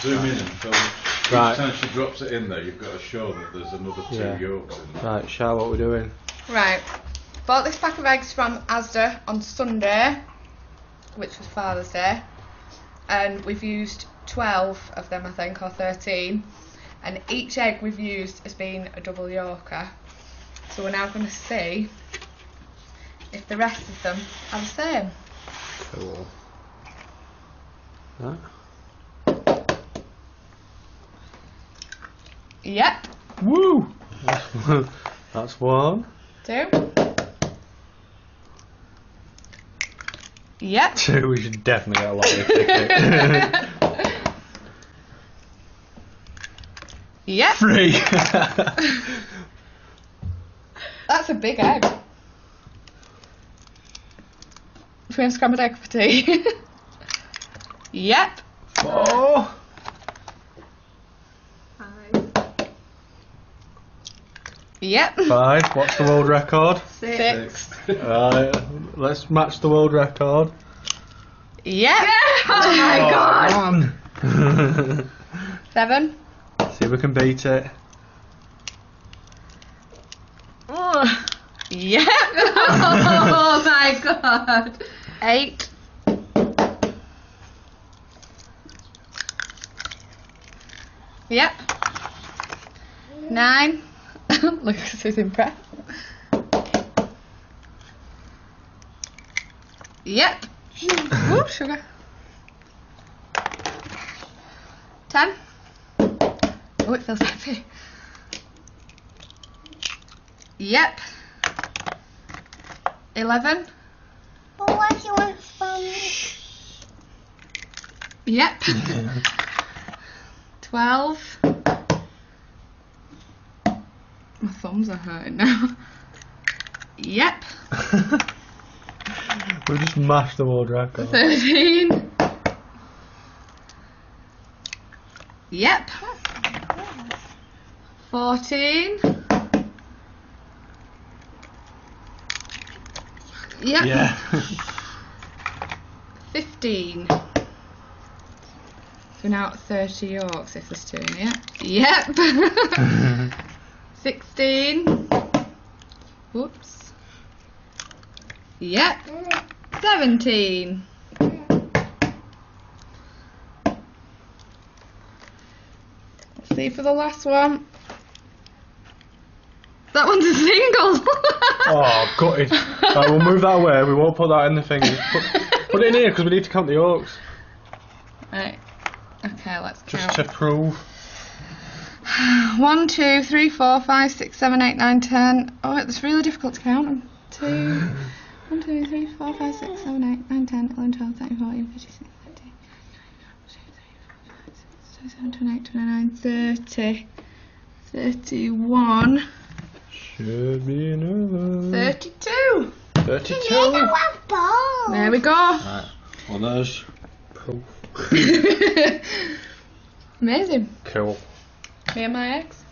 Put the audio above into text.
Zoom in and film. Right. Each time she drops it in there, you've got to show that there's another 2 yolks in there. Right, Charlotte, what are we doing? Right. Bought this pack of eggs from Asda on Sunday, which was Father's Day, and we've used 12 of them, I think, or 13, and each egg we've used has been a double yorker. So we're now going to see if the rest of them are the same. Cool. That? Yep. Woo! That's 1. 2. Yep. 2, we should definitely get a lottery ticket. Yep. 3. That's a big egg. Should we have scrambled egg for tea? Yep. 4. 5. Yep. 5. What's the world record? 6. Right, let's match the world record. Yep. Oh my god. 1. 7. See if we can beat it. Oh. Yep. Oh my god. 8. Yep. 9. Lucas is impressed. Yep. Ooh, sugar. 10. Oh, it feels heavy. Yep. 11. But what do you want from me? Yep. 12. My thumbs are hurting now. Yep. We just mashed the world record. 13. Yep. 14. Yep. Yeah. 15. So we're now at 30 yorks if there's 2 in here. Yep. 16. Whoops. Yep. 17. Let's see for the last one. That one's a single. Oh, gutted. Right, we'll move that away. We won't put that in the thing. Put it in here because we need to count the yolks. Right. Okay, let's Just count. to prove. 1, 2, 3, 4, 5, 6, 7, 8, 9, 10. Oh, it's really difficult to count. 1, 2, 3, 4, 5, 6, 7, 8, 9, 10, 11, 12, 13, 14, 15, 16, 17, 18, 19, 20, 21, 30, 31, Should be another. 32. 32. There we go. Right. Well, there's proof. Amazing. Cool. Me and my ex.